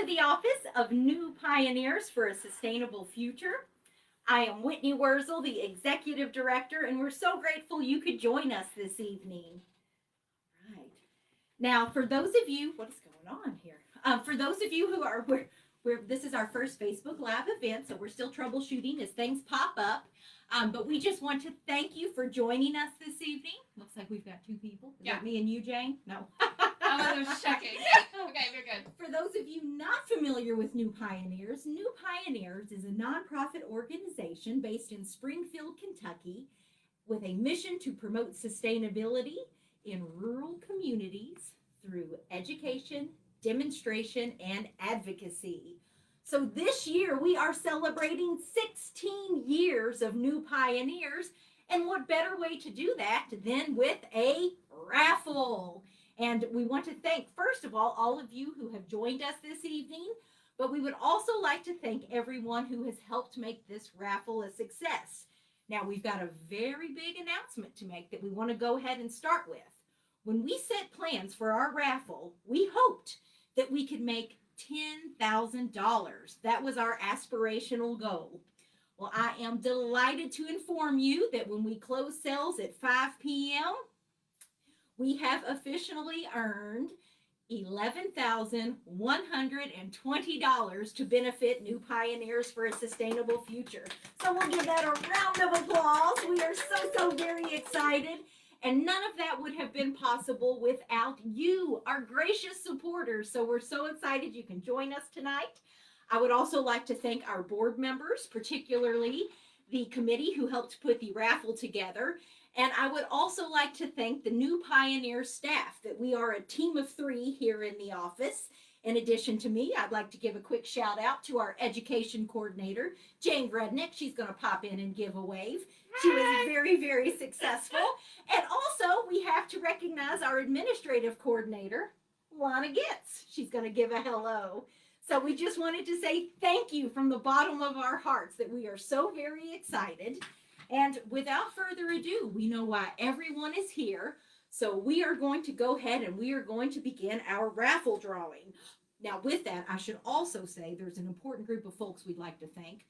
the Office of New Pioneers for a Sustainable Future. I am Whitney Wurzel, the Executive Director, and we're so grateful you could join us this evening. Right. Now, for those of you, what is going on here? For those of you who are, this is our first Facebook Live event, so we're still troubleshooting as things pop up. But we just want to thank you for joining us this evening. Looks like we've got two people. Is that me and you, Jane? No. I was checking. Okay, we're good. For those of you not familiar with New Pioneers is a nonprofit organization based in Springfield, Kentucky, with a mission to promote sustainability in rural communities through education, demonstration, and advocacy. So this year we are celebrating 16 years of New Pioneers, and what better way to do that than with a raffle? And we want to thank, first of all of you who have joined us this evening, but we would also like to thank everyone who has helped make this raffle a success. Now, we've got a very big announcement to make that we want to go ahead and start with. When we set plans for our raffle, we hoped that we could make $10,000. That was our aspirational goal. Well, I am delighted to inform you that when we close sales at 5 p.m., we have officially earned $11,120 to benefit New Pioneers for a Sustainable Future. So we'll give that a round of applause. We are so very excited. And none of that would have been possible without you, our gracious supporters. So we're so excited you can join us tonight. I would also like to thank our board members, particularly the committee who helped put the raffle together. And I would also like to thank the New Pioneer staff, that we are a team of 3 here in the office. In addition to me, I'd like to give a quick shout out to our education coordinator, Jane Rudnick. She's going to pop in and give a wave. She was very successful. And also, we have to recognize our administrative coordinator, Lana Getz. She's going to give a hello. So we just wanted to say thank you from the bottom of our hearts that we are so very excited. And without further ado, we know why everyone is here. So we are going to go ahead and we are going to begin our raffle drawing. Now with that, I should also say there's an important group of folks we'd like to thank.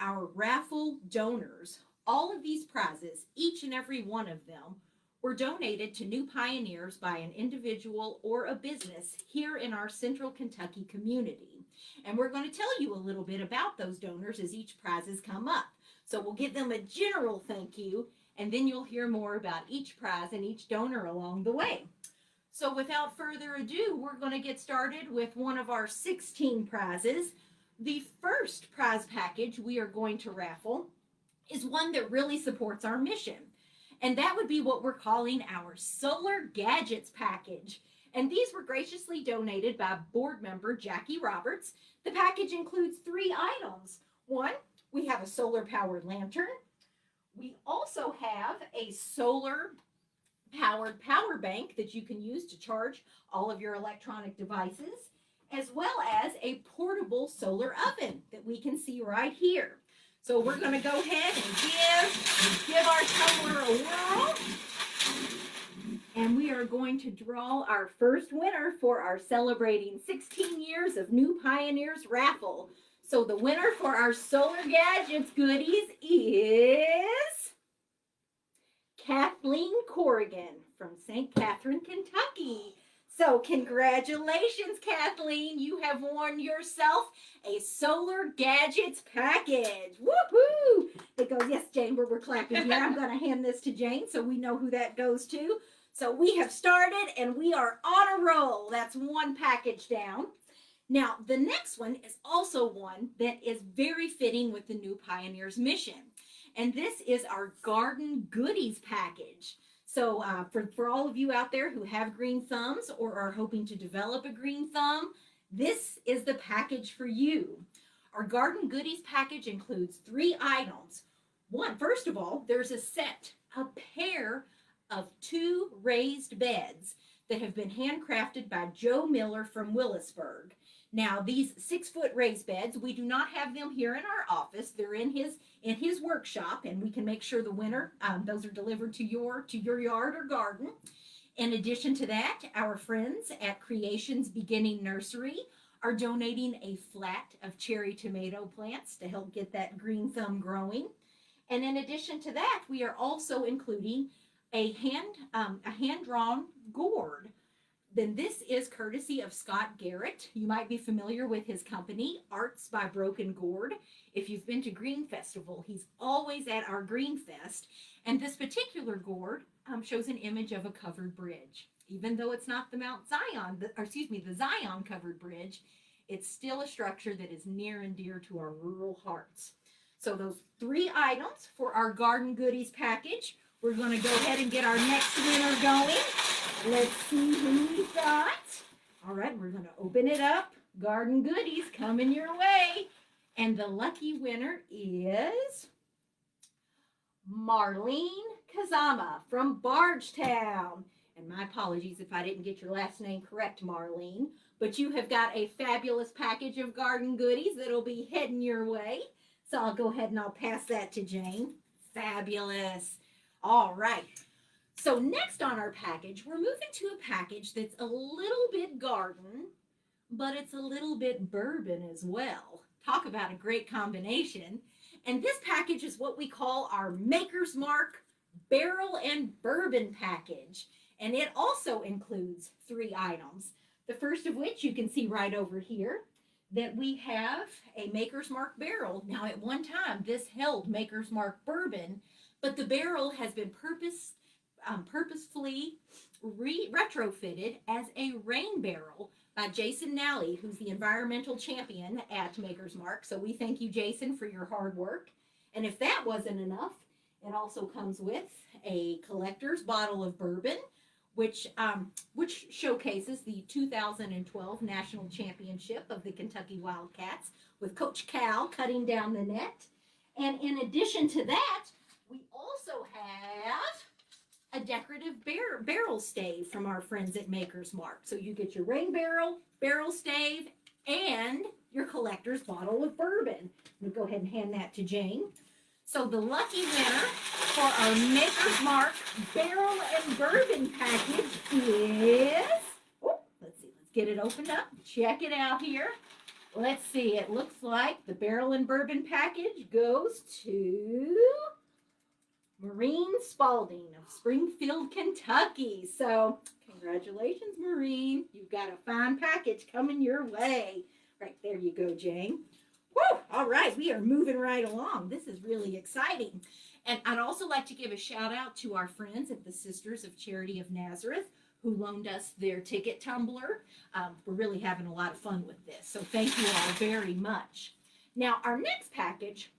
Our raffle donors. All of these prizes, each and every one of them, were donated to New Pioneers by an individual or a business here in our Central Kentucky community. And we're going to tell you a little bit about those donors as each prizes come up. So we'll give them a general thank you, and then you'll hear more about each prize and each donor along the way. So without further ado, we're going to get started with one of our 16 prizes. The first prize package we are going to raffle is one that really supports our mission. And that would be what we're calling our Solar Gadgets package. And these were graciously donated by board member Jackie Roberts. The package includes 3 items. One, we have a solar-powered lantern. We also have a solar-powered power bank that you can use to charge all of your electronic devices, as well as a portable solar oven that we can see right here. So we're going to go ahead and give our tumbler a whirl. And we are going to draw our first winner for our celebrating 16 years of New Pioneers raffle. So the winner for our Solar Gadgets goodies is Kathleen Corrigan from St. Catherine, Kentucky. So congratulations, Kathleen. You have won yourself a Solar Gadgets package. Woohoo! It goes, yes, Jane, we're clapping here. I'm going to hand this to Jane so we know who that goes to. So we have started and we are on a roll. That's one package down. Now, the next one is also one that is very fitting with the New Pioneers mission. And this is our Garden Goodies package. So for all of you out there who have green thumbs or are hoping to develop a green thumb, this is the package for you. Our Garden Goodies package includes 3 items. One, first of all, there's a pair of 2 raised beds that have been handcrafted by Joe Miller from Willisburg. Now, these 6-foot raised beds, we do not have them here in our office. They're in his workshop, and we can make sure the winner, those are delivered to your yard or garden. In addition to that, our friends at Creations Beginning Nursery are donating a flat of cherry tomato plants to help get that green thumb growing. And in addition to that, we are also including a hand-drawn gourd. Then this is courtesy of Scott Garrett. You might be familiar with his company, Arts by Broken Gourd. If you've been to Green Festival, he's always at our Green Fest. And this particular gourd shows an image of a covered bridge. Even though it's not the the Zion covered bridge, it's still a structure that is near and dear to our rural hearts. So those 3 items for our Garden Goodies package. We're going to go ahead and get our next winner going. Let's see who we got. All right, we're going to open it up. Garden Goodies coming your way. And the lucky winner is Marlene Kazama from Bardstown. And my apologies if I didn't get your last name correct, Marlene. But you have got a fabulous package of Garden Goodies that'll be heading your way. So I'll go ahead and I'll pass that to Jane. Fabulous. All right. So next on our package, we're moving to a package that's a little bit garden, but it's a little bit bourbon as well. Talk about a great combination. And this package is what we call our Maker's Mark Barrel and Bourbon package. And it also includes 3 items. The first of which you can see right over here, that we have a Maker's Mark barrel. Now at one time, this held Maker's Mark bourbon, but the barrel has been purposefully retrofitted as a rain barrel by Jason Nally, who's the environmental champion at Maker's Mark. So we thank you, Jason, for your hard work. And if that wasn't enough, it also comes with a collector's bottle of bourbon, which showcases the 2012 National Championship of the Kentucky Wildcats with Coach Cal cutting down the net. And in addition to that, we also have a decorative barrel stave from our friends at Maker's Mark. So you get your rain barrel, barrel stave, and your collector's bottle of bourbon. We'll go ahead and hand that to Jane. So the lucky winner for our Maker's Mark Barrel and Bourbon package is, let's get it opened up. Check it out here. Let's see, it looks like the Barrel and Bourbon package goes to Maureen Spalding of Springfield, Kentucky. So congratulations, Maureen. You've got a fine package coming your way. Right, there you go, Jane. Woo! All right, we are moving right along. This is really exciting. And I'd also like to give a shout out to our friends at the Sisters of Charity of Nazareth who loaned us their ticket tumbler. We're really having a lot of fun with this. So thank you all very much. Now, our next package,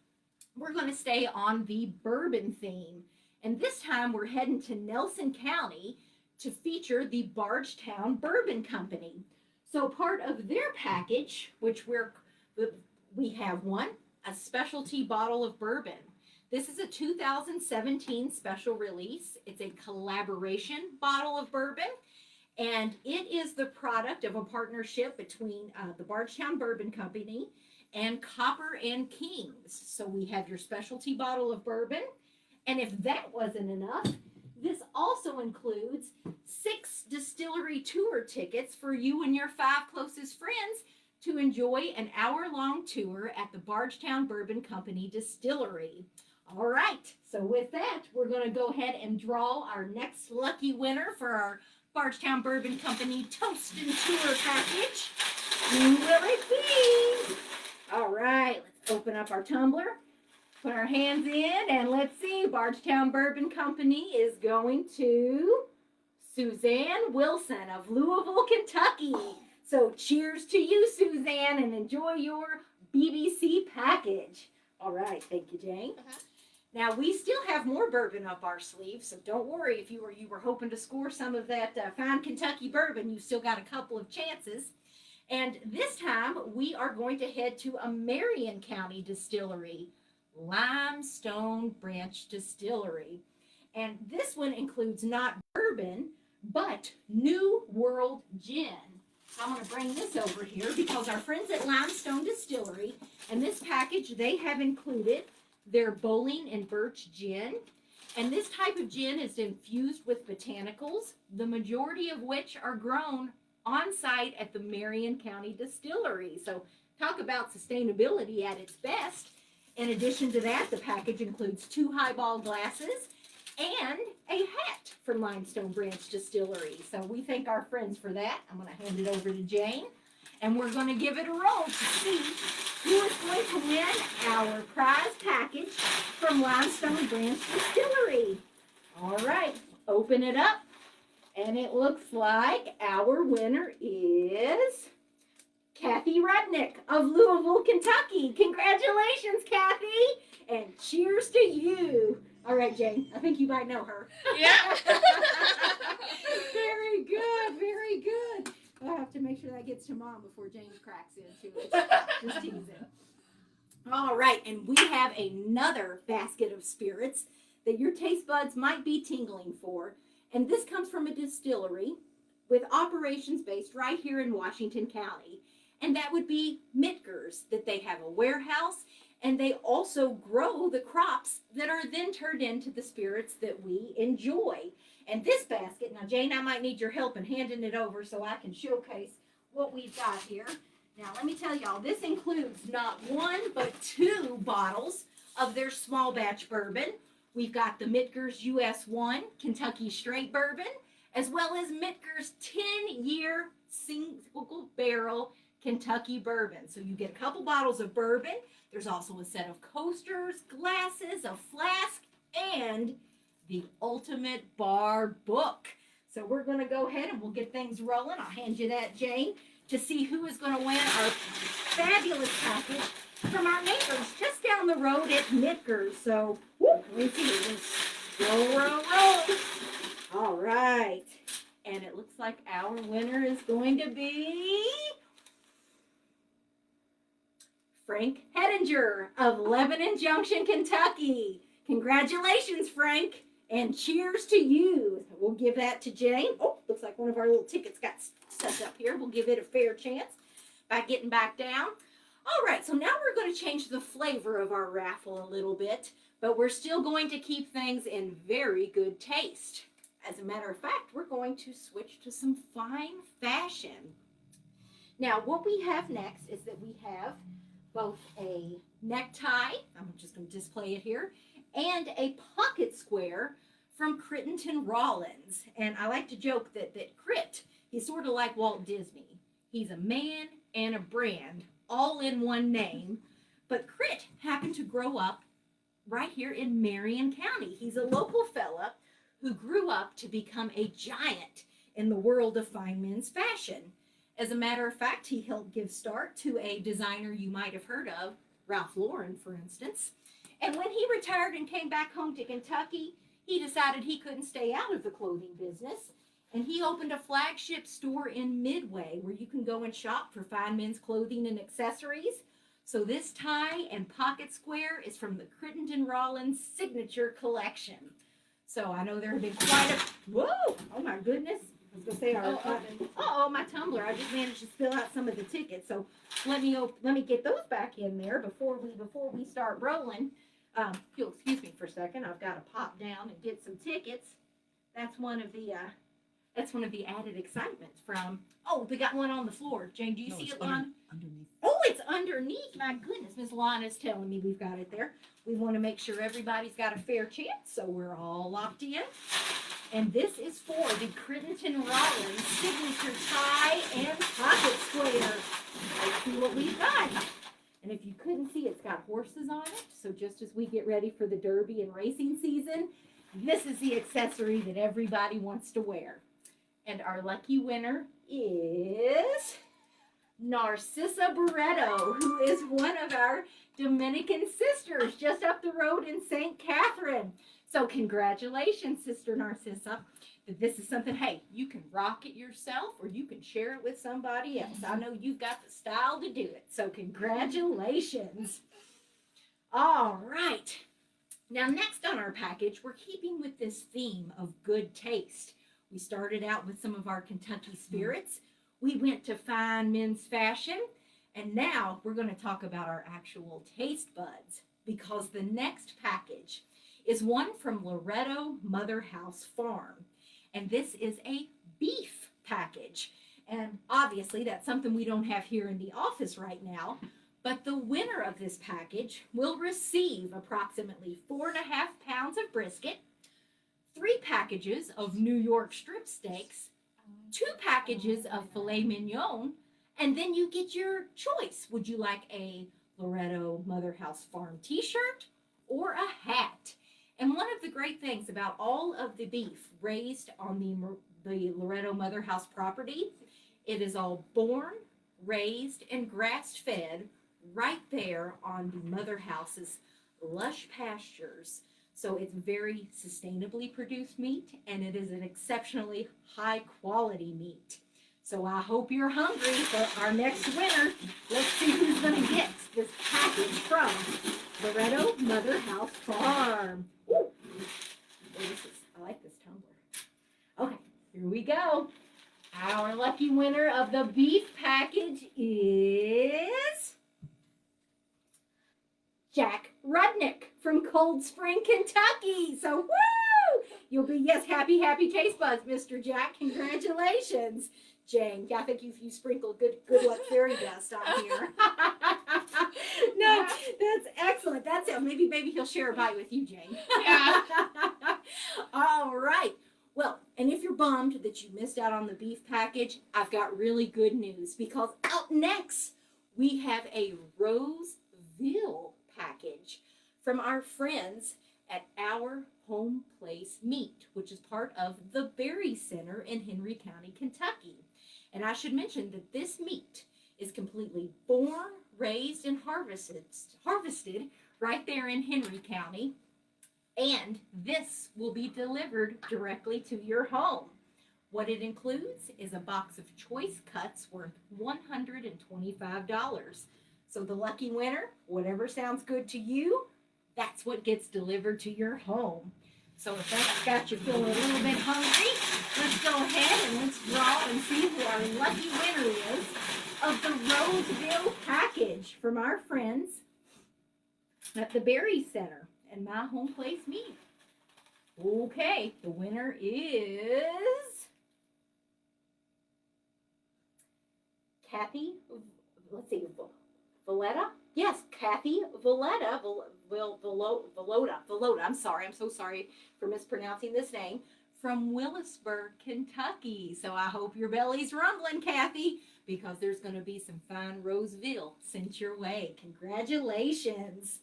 we're going to stay on the bourbon theme. And this time we're heading to Nelson County to feature the Bardstown Bourbon Company. So part of their package, which we have a specialty bottle of bourbon. This is a 2017 special release. It's a collaboration bottle of bourbon, and it is the product of a partnership between the Bardstown Bourbon Company and Copper and Kings. So we have your specialty bottle of bourbon, and if that wasn't enough, this also includes 6 distillery tour tickets for you and your 5 closest friends to enjoy an hour-long tour at the Bardstown Bourbon Company Distillery. All right, so with that, we're going to go ahead and draw our next lucky winner for our Bardstown Bourbon Company Toast and Tour package. Who will it be? All right, let's open up our tumbler, put our hands in, and let's see. Bardstown Bourbon Company is going to Suzanne Wilson of Louisville, Kentucky. So cheers to you, Suzanne, and enjoy your BBC package. All right, thank you, Jane. Now, we still have more bourbon up our sleeves, so don't worry if you were hoping to score some of that fine Kentucky bourbon. You've still got a couple of chances. And this time, we are going to head to a Marion County distillery, Limestone Branch Distillery. And this one includes not bourbon, but New World Gin. I'm going to bring this over here because our friends at Limestone Distillery, in this package, they have included their Bowling and Birch Gin. And this type of gin is infused with botanicals, the majority of which are grown on site at the Marion County Distillery. So talk about sustainability at its best. In addition to that, the package includes 2 highball glasses and a hat from Limestone Branch Distillery. So we thank our friends for that. I'm going to hand it over to Jane, and we're going to give it a roll to see who is going to win our prize package from Limestone Branch Distillery. All right, open it up, and it looks like our winner is Cathie Rudnick of Louisville, Kentucky. Congratulations, Cathie, and cheers to you. All right, Jane, I think you might know her. Yeah. Very good, very good. I'll have to make sure that gets to Mom before James cracks into it. Just teasing. All right, and we have another basket of spirits that your taste buds might be tingling for. And this comes from a distillery with operations based right here in Washington County. And that would be Mitger's, that they have a warehouse, and they also grow the crops that are then turned into the spirits that we enjoy. And this basket, now Jane, I might need your help in handing it over so I can showcase what we've got here. Now let me tell y'all, this includes not 1 but 2 bottles of their small batch bourbon. We've got the Mitger's US 1 Kentucky Straight Bourbon, as well as Mitger's 10-year single barrel Kentucky bourbon. So you get a couple bottles of bourbon. There's also a set of coasters, glasses, a flask, and the ultimate bar book. So we're going to go ahead and we'll get things rolling. I'll hand you that, Jane, to see who is going to win our fabulous package from our neighbors just down the road at Mitger's. So, let me see. Roll. All right. And it looks like our winner is going to be Frank Hedinger of Lebanon Junction, Kentucky. Congratulations, Frank, and cheers to you. We'll give that to Jane. Oh, looks like one of our little tickets got stuck up here. We'll give it a fair chance by getting back down. All right, so now we're going to change the flavor of our raffle a little bit, but we're still going to keep things in very good taste. As a matter of fact, we're going to switch to some fine fashion. Now, what we have next is that we have both a necktie, I'm just going to display it here, and a pocket square from Crittenden Rawlings. And I like to joke that Crit, he's sort of like Walt Disney. He's a man and a brand, all in one name. But Crit happened to grow up right here in Marion County. He's a local fella who grew up to become a giant in the world of fine men's fashion. As a matter of fact, he helped give start to a designer you might have heard of, Ralph Lauren, for instance. And when he retired and came back home to Kentucky, he decided he couldn't stay out of the clothing business. And he opened a flagship store in Midway where you can go and shop for fine men's clothing and accessories. So this tie and pocket square is from the Crittenden Rawlings signature collection. So I know there have been quite a, whoa, oh my goodness. I was going to say my tumbler. I just managed to spill out some of the tickets. So let me get those back in there before we start rolling. If you'll excuse me for a second, I've got to pop down and get some tickets. That's one of the added excitements from. Oh, we got one on the floor. Jane, do you see it on? Underneath. Oh, it's underneath. My goodness, Miss Lana's telling me we've got it there. We want to make sure everybody's got a fair chance, so we're all locked in. And this is for the Crittenden Rawlings signature tie and pocket square. Let's see what we've got. And if you couldn't see, it's got horses on it. So just as we get ready for the Derby and racing season, this is the accessory that everybody wants to wear. And our lucky winner is Narcisa Baretto, who is one of our Dominican sisters just up the road in St. Catherine. So congratulations, Sister Narcisa. This is something, hey, you can rock it yourself or you can share it with somebody else. I know you've got the style to do it. So congratulations. All right. Now, next on our package, we're keeping with this theme of good taste. We started out with some of our Kentucky spirits. We went to fine men's fashion. And now we're going to talk about our actual taste buds, because the next package is one from Loretto Motherhouse Farm. And this is a beef package. And obviously, that's something we don't have here in the office right now. But the winner of this package will receive approximately 4.5 pounds of brisket, 3 packages of New York strip steaks, 2 packages of filet mignon, and then you get your choice. Would you like a Loretto Motherhouse Farm t-shirt or a hat? And one of the great things about all of the beef raised on the Loretto Motherhouse property, it is all born, raised, and grass-fed right there on the Motherhouse's lush pastures. So it's very sustainably produced meat, and it is an exceptionally high-quality meat. So I hope you're hungry for our next winner. Let's see who's going to get this package from Loretto Motherhouse Farm. Ooh. I like this tumbler. Okay, here we go. Our lucky winner of the beef package is Jack Rudnick from Cold Spring, Kentucky. So, woo! You'll be, yes, happy taste buds, Mr. Jack. Congratulations. Jane, I think you sprinkled good luck fairy dust on here. No, that's excellent. That's it. Maybe he'll share a bite with you, Jane. Yeah. All right. Well, and if you're bummed that you missed out on the beef package, I've got really good news, because up next we have a Roseville package from our friends at Our Home Place Meat, which is part of the Berry Center in Henry County, Kentucky. And I should mention that this meat is completely born, raised, and harvested right there in Henry County. And this will be delivered directly to your home. What it includes is a box of choice cuts worth $125. So the lucky winner, whatever sounds good to you, that's what gets delivered to your home. So if that's got you feeling a little bit hungry, let's go ahead and let's draw and see who our lucky winner is of the Roseville package from our friends at the Berry Center and My Home Place Meat. Okay, the winner is Cathie, let's see, Velotta? Yes, Cathie Velotta, Velotta. I'm sorry. I'm so sorry for mispronouncing this name. From Willisburg, Kentucky. So I hope your belly's rumbling, Cathie, because there's going to be some fine Roseville sent your way. Congratulations.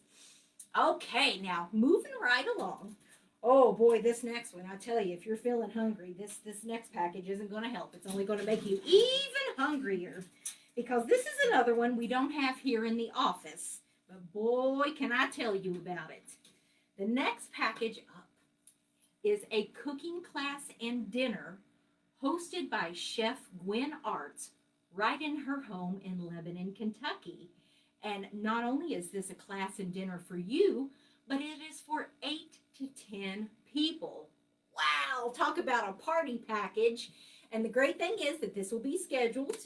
Okay, now moving right along. Oh boy, this next one, I tell you, if you're feeling hungry, this next package isn't going to help. It's only going to make you even hungrier, because this is another one we don't have here in the office. But boy, can I tell you about it. The next package up is a cooking class and dinner hosted by Chef Gwen Artz right in her home in Lebanon, Kentucky. And not only is this a class and dinner for you, but it is for 8 to 10 people. Wow, talk about a party package. And the great thing is that this will be scheduled,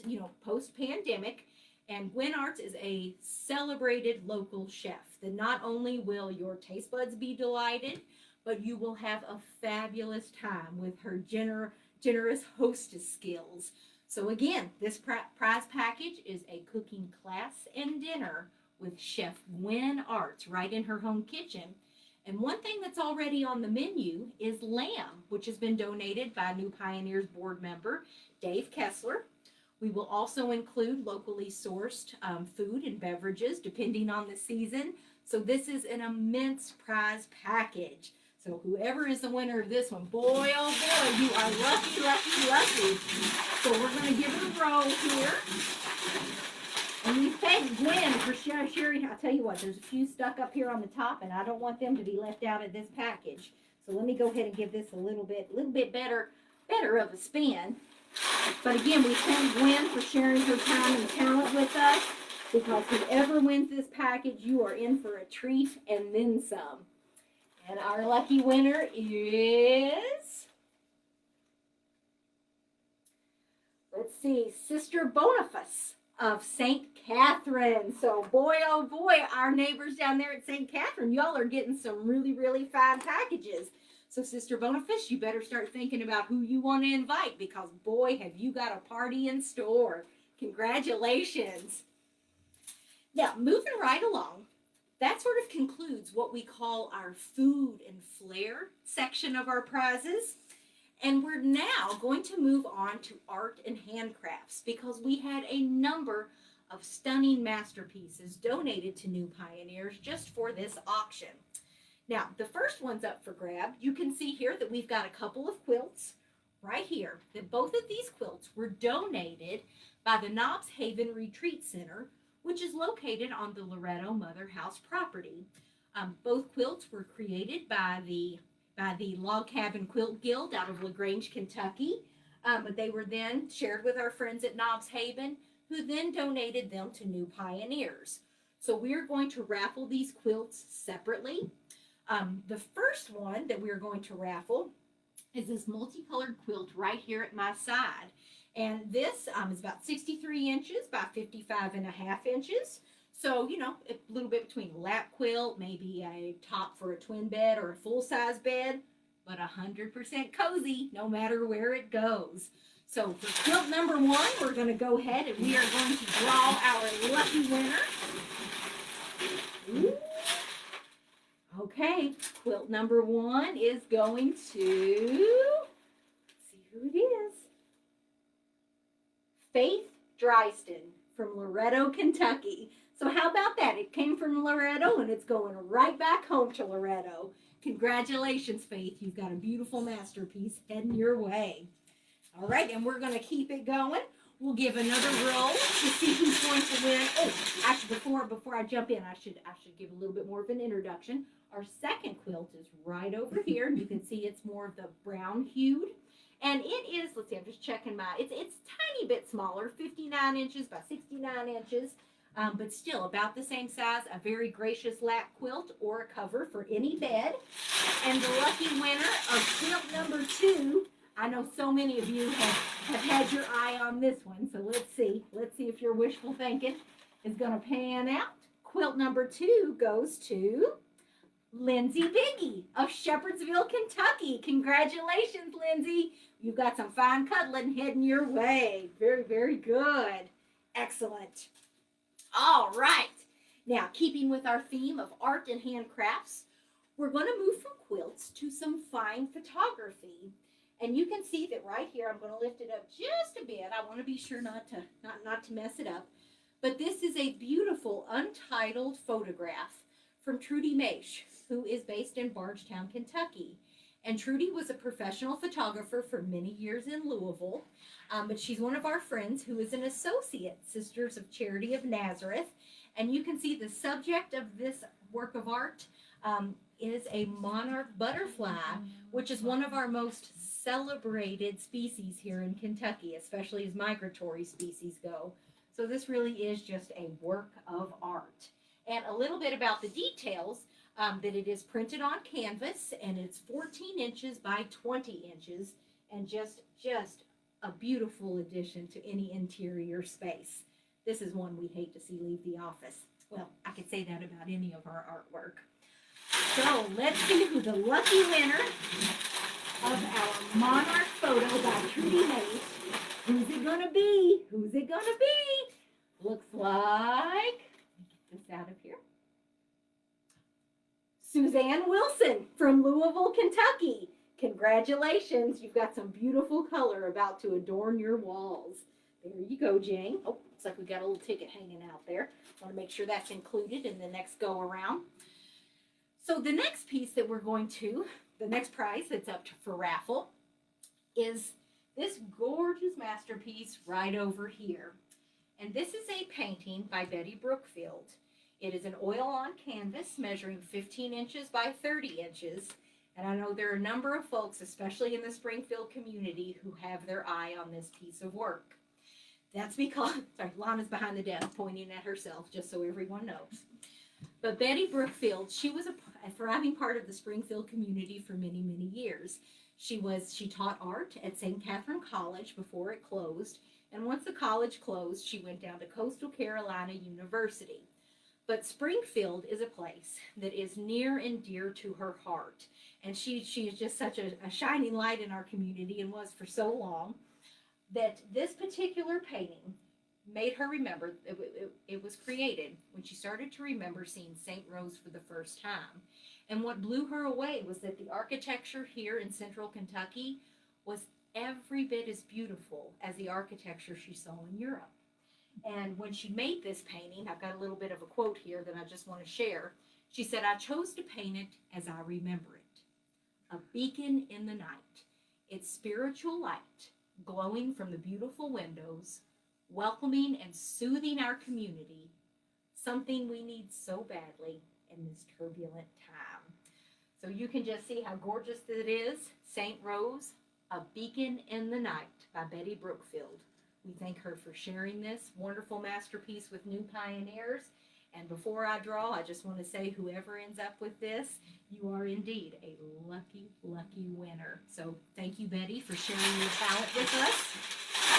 post-pandemic. And Gwen Artz is a celebrated local chef. That not only will your taste buds be delighted, but you will have a fabulous time with her generous hostess skills. So again, this prize package is a cooking class and dinner with Chef Gwen Artz right in her home kitchen. And one thing that's already on the menu is lamb, which has been donated by New Pioneers board member Dave Kessler. We will also include locally sourced food and beverages depending on the season. So this is an immense prize package. So whoever is the winner of this one, boy, oh boy, you are lucky, lucky, lucky. So we're going to give it a roll here. And we thank Gwen for sharing. I'll tell you what, there's a few stuck up here on the top, and I don't want them to be left out of this package. So let me go ahead and give this a little bit better of a spin. But again, we thank Gwen for sharing her time and talent with us, because whoever wins this package, you are in for a treat and then some. And our lucky winner is, let's see, Sister Bonifas of St. Catherine. So boy, oh boy, our neighbors down there at St. Catherine, y'all are getting some really, really fine packages. So Sister Bonifas, you better start thinking about who you want to invite, because boy, have you got a party in store. Congratulations. Now, moving right along, that sort of concludes what we call our food and flair section of our prizes. And we're now going to move on to art and handcrafts, because we had a number of stunning masterpieces donated to New Pioneers just for this auction. Now, the first one's up for grab. You can see here that we've got a couple of quilts right here. That both of these quilts were donated by the Knobs Haven Retreat Center, which is located on the Loretto Motherhouse property. Both quilts were created by the Log Cabin Quilt Guild out of LaGrange, Kentucky. They were then shared with our friends at Knobs Haven, who then donated them to New Pioneers. So we're going to raffle these quilts separately. The first one that we're going to raffle is this multicolored quilt right here at my side. And this is about 63 inches by 55.5 inches. So, you know, a little bit between a lap quilt, maybe a top for a twin bed or a full-size bed, but 100% cozy no matter where it goes. So for quilt number one, we're going to go ahead and we are going to draw our lucky winner. Ooh. Okay, quilt number one is going to, let's see who it is. Faith Drysten from Loretto, Kentucky. So how about that? It came from Loretto and it's going right back home to Loretto. Congratulations, Faith. You've got a beautiful masterpiece heading your way. All right, and we're going to keep it going. We'll give another roll to see who's going to win. Oh, actually, before I jump in, I should give a little bit more of an introduction. Our second quilt is right over here. You can see it's more of the brown hued. And it is, let's see, I'm just checking it's tiny bit smaller, 59 inches by 69 inches, but still about the same size, a very gracious lap quilt or a cover for any bed. And the lucky winner of quilt number two, I know so many of you have had your eye on this one, so let's see if your wishful thinking is going to pan out. Quilt number two goes to Lynsey Biggie of Shepherdsville, Kentucky. Congratulations, Lynsey. You've got some fine cuddling heading your way. Very, very good. Excellent. All right. Now, keeping with our theme of art and handcrafts, we're going to move from quilts to some fine photography. And you can see that right here, I'm going to lift it up just a bit. I want to be sure not to mess it up. But this is a beautiful untitled photograph from Trudi Maish, who is based in Bardstown, Kentucky. And Trudi was a professional photographer for many years in Louisville. But she's one of our friends who is an associate, Sisters of Charity of Nazareth. And you can see the subject of this work of art is a monarch butterfly, which is one of our most celebrated species here in Kentucky, especially as migratory species go. So this really is just a work of art. And a little bit about the details, that it is printed on canvas, and it's 14 inches by 20 inches, and just a beautiful addition to any interior space. This is one we'd hate to see leave the office. Well, I could say that about any of our artwork. So let's see who the lucky winner of our monarch photo by Trudi Maish. Who's it gonna be? Who's it gonna be? Looks like, get this out of here. Suzanne Wilson from Louisville, Kentucky. Congratulations. You've got some beautiful color about to adorn your walls. There you go, Jane. Oh, looks like we got a little ticket hanging out there. Want to make sure that's included in the next go around. So the next piece that we're going to, the next prize that's up for raffle is this gorgeous masterpiece right over here. And this is a painting by Bettye Brookfield. It is an oil-on canvas measuring 15 inches by 30 inches. And I know there are a number of folks, especially in the Springfield community, who have their eye on this piece of work. That's because, sorry, Lana's behind the desk pointing at herself, just so everyone knows. But Bettye Brookfield, she was a thriving part of the Springfield community for many, many years. She taught art at St. Catherine College before it closed. And once the college closed, she went down to Coastal Carolina University. But Springfield is a place that is near and dear to her heart. And she is just such a shining light in our community, and was for so long, that this particular painting made her remember, it was created when she started to remember seeing St. Rose for the first time. And what blew her away was that the architecture here in central Kentucky was every bit as beautiful as the architecture she saw in Europe. And when she made this painting, I've got a little bit of a quote here that I just want to share. She said, "I chose to paint it as I remember it. A beacon in the night, its spiritual light glowing from the beautiful windows, welcoming and soothing our community, something we need so badly in this turbulent time." So you can just see how gorgeous it is. St. Rose, A Beacon in the Night by Bettye Brookfield. We thank her for sharing this wonderful masterpiece with New Pioneers. And before I draw, I just want to say, whoever ends up with this, you are indeed a lucky, lucky winner. So thank you, Bettye, for sharing your talent with us.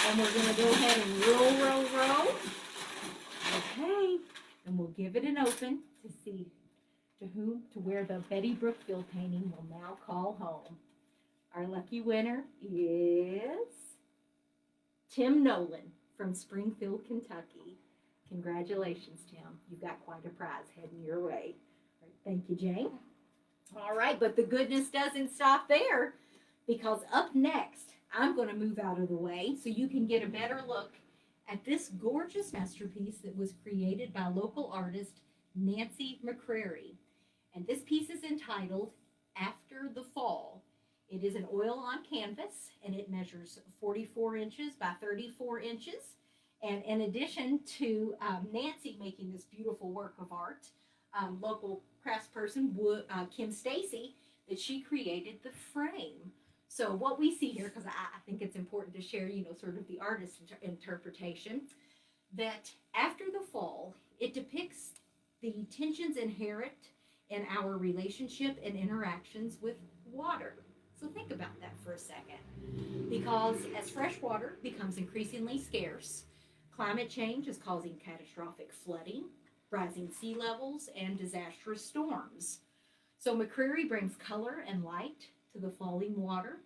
And we're going to go ahead and roll. Okay. And we'll give it an open to see to where the Bettye Brookfield painting will now call home. Our lucky winner is Tim Nolan from Springfield, Kentucky. Congratulations, Tim. You've got quite a prize heading your way. All right, thank you, Jane. All right, but the goodness doesn't stop there, because up next, I'm going to move out of the way so you can get a better look at this gorgeous masterpiece that was created by local artist Nancye McCrary. And this piece is entitled After the Fall. It is an oil on canvas, and it measures 44 inches by 34 inches. And in addition to Nancye making this beautiful work of art, local craftsperson Kim Stacy, that she created the frame. So what we see here, because I think it's important to share, sort of the artist's interpretation, that after the fall, it depicts the tensions inherent in our relationship and interactions with water. So think about that for a second. Because as fresh water becomes increasingly scarce, climate change is causing catastrophic flooding, rising sea levels, and disastrous storms. So McCrary brings color and light to the falling water,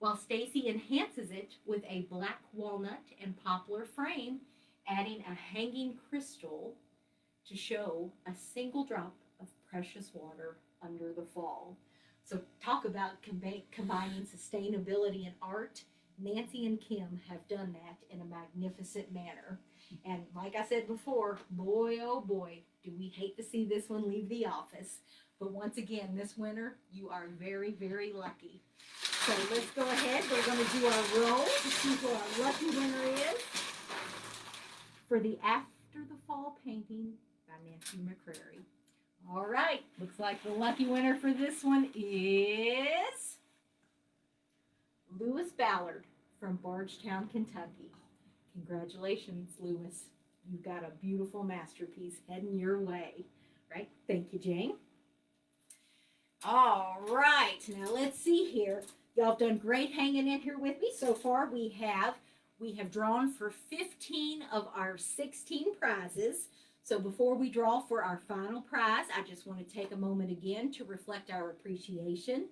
while Stacy enhances it with a black walnut and poplar frame, adding a hanging crystal to show a single drop of precious water under the fall. So talk about combining sustainability and art. Nancye and Kim have done that in a magnificent manner. And like I said before, boy, oh boy, do we hate to see this one leave the office. But once again, this winter, you are very, very lucky. So let's go ahead. We're going to do our roll to see who our lucky winner is for the After the Fall painting by Nancye McCrary. All right, looks like the lucky winner for this one is Lewis Ballard from Bardstown, Kentucky. Congratulations, Lewis. You've got a beautiful masterpiece heading your way. Right? Thank you, Jane. All right, now let's see here. Y'all have done great hanging in here with me. So far, we have drawn for 15 of our 16 prizes. So before we draw for our final prize, I just want to take a moment again to reflect our appreciation.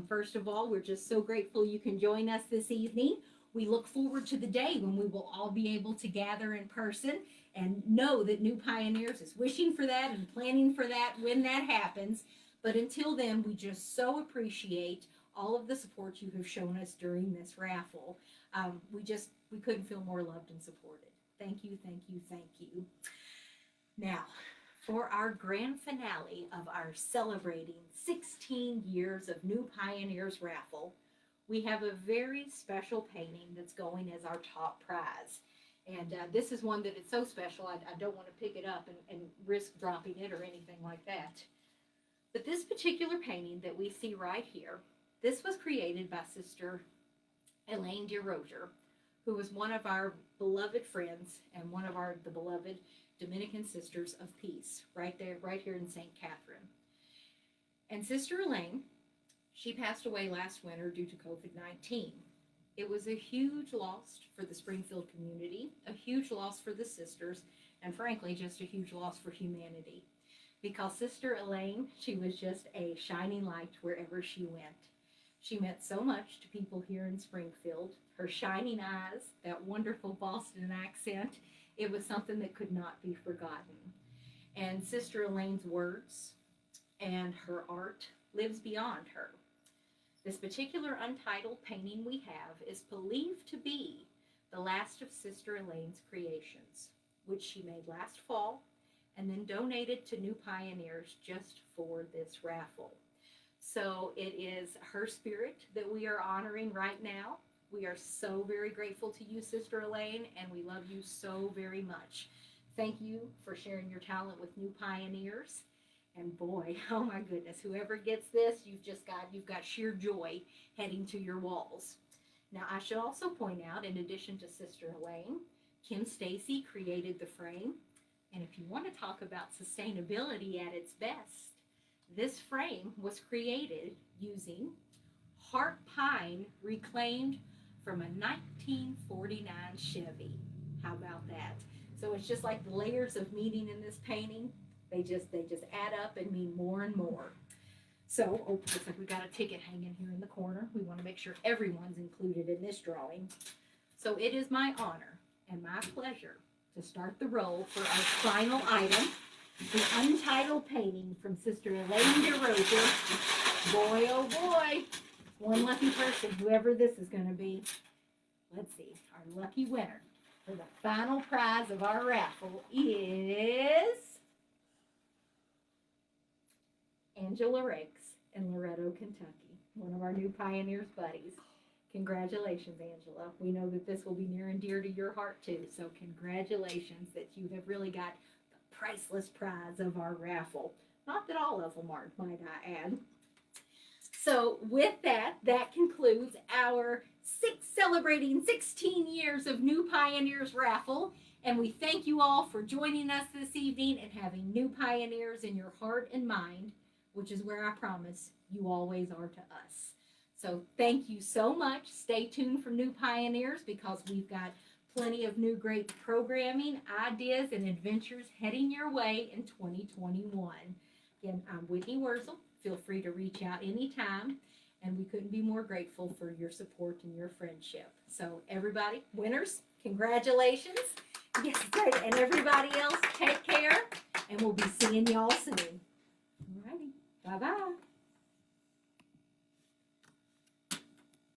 First of all, we're just so grateful you can join us this evening. We look forward to the day when we will all be able to gather in person, and know that New Pioneers is wishing for that and planning for that when that happens. But until then, we just so appreciate all of the support you have shown us during this raffle. We couldn't feel more loved and supported. Thank you, thank you, thank you. Now, for our grand finale of our celebrating 16 years of New Pioneers raffle, we have a very special painting that's going as our top prize. And this is one that is so special, I don't want to pick it up and risk dropping it or anything like that. But this particular painting that we see right here, this was created by Sister Elaine DesRosiers, who was one of our beloved friends and one of the beloved Dominican Sisters of Peace, right here in St. Catherine. And Sister Elaine, she passed away last winter due to COVID-19. It was a huge loss for the Springfield community, a huge loss for the sisters, and frankly, just a huge loss for humanity. Because Sister Elaine, she was just a shining light wherever she went. She meant so much to people here in Springfield. Her shining eyes, that wonderful Boston accent, it was something that could not be forgotten. And Sister Elaine's words and her art lives beyond her. This particular untitled painting we have is believed to be the last of Sister Elaine's creations, which she made last fall and then donated to New Pioneers just for this raffle. So it is her spirit that we are honoring right now. We are so very grateful to you, Sister Elaine, and we love you so very much. Thank you for sharing your talent with New Pioneers. And boy, oh my goodness, whoever gets this, you've got sheer joy heading to your walls. Now, I should also point out, in addition to Sister Elaine, Kim Stacy created the frame. And if you want to talk about sustainability at its best, this frame was created using heart pine reclaimed from a 1949 Chevy. How about that? So it's just like the layers of meaning in this painting. They just add up and mean more and more. So, looks like we got a ticket hanging here in the corner. We want to make sure everyone's included in this drawing. So it is my honor and my pleasure to start the roll for our final item, the untitled painting from Sister Elaine DesRosiers. Boy, oh boy, one lucky person, whoever this is going to be. Let's see, our lucky winner for the final prize of our raffle is Angela Rakes in Loretto, Kentucky, one of our New Pioneers buddies. Congratulations, Angela. We know that this will be near and dear to your heart too, so congratulations that you have really got the priceless prize of our raffle. Not that all of them aren't, might I add. So with that, that concludes our celebrating 16 years of New Pioneers raffle. And we thank you all for joining us this evening and having New Pioneers in your heart and mind, which is where I promise you always are to us. So thank you so much. Stay tuned for New Pioneers because we've got plenty of new great programming, ideas, and adventures heading your way in 2021. Again, I'm Whitney Wurzel. Feel free to reach out anytime, and we couldn't be more grateful for your support and your friendship. So everybody, winners, congratulations. Yes, great. And everybody else, take care, and we'll be seeing y'all soon. All righty. Bye-bye.